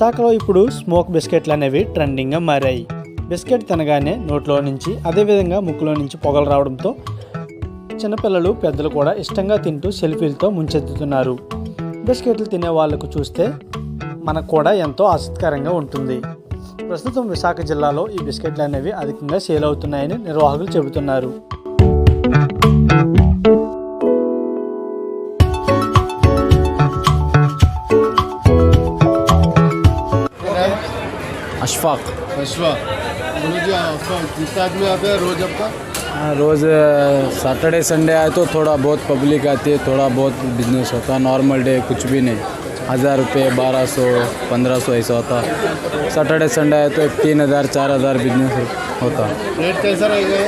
విశాఖలో ఇప్పుడు స్మోక్ బిస్కెట్లు అనేవి ట్రెండింగ్గా మారాయి. బిస్కెట్ తినగానే నోట్లో నుంచి అదేవిధంగా ముక్కులో నుంచి పొగలు రావడంతో చిన్నపిల్లలు పెద్దలు కూడా ఇష్టంగా తింటూ సెల్ఫీలతో ముంచెత్తుతున్నారు. బిస్కెట్లు తినే వాళ్ళకు చూస్తే మనకు కూడా ఎంతో ఆసక్తికరంగా ఉంటుంది. ప్రస్తుతం విశాఖ జిల్లాలో ఈ బిస్కెట్లు అనేవి అధికంగా సేల్ అవుతున్నాయని నిర్వాహకులు చెబుతున్నారు. अशफाक कितना आदमी आता है रोज आपका? रोज़ सैटरडे संडे आए तो थोड़ा बहुत पब्लिक आती है, थोड़ा बहुत बिजनेस होता है. नॉर्मल डे कुछ भी नहीं. 1000 रुपये 1200 1500 ऐसा होता. सैटरडे संडे आए तो 3000 4000 बिजनेस होता. रेट कैसा रहेगा?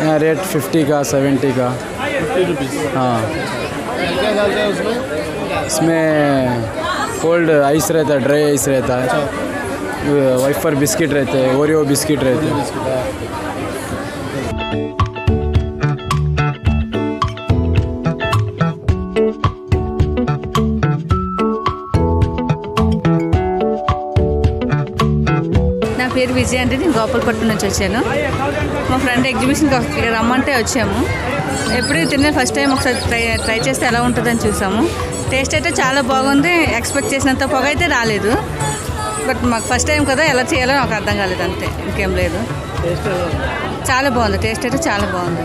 यहाँ रेट 50 का 70 का 50 रुपीज़. हाँ. क्या डालते हैं उसमें? इसमें कोल्ड आइस रहता है, ड्राई आइस रहता है, वाइफर बिस्किट रहते हैं, ओरियो बिस्किट रहते हैं. నా పేరు విజయ్ అండి. నేను గోపాలపట్నం నుంచి వచ్చాను. మా ఫ్రెండ్ ఎగ్జిబిషన్కి ఇక్కడ రమ్మంటే వచ్చాము. ఎప్పుడు తిన్న ఫస్ట్ టైం ఒకసారి ట్రై చేస్తే ఎలా ఉంటుందని చూసాము. టేస్ట్ అయితే చాలా బాగుంది. ఎక్స్పెక్ట్ చేసినంత పొగ అయితే రాలేదు. బట్ మాకు ఫస్ట్ టైం కదా, ఎలా చేయాలో నాకు అర్థం కాలేదు, అంతే, ఇంకేం లేదు. చాలా బాగుంది. టేస్ట్ అయితే చాలా బాగుంది.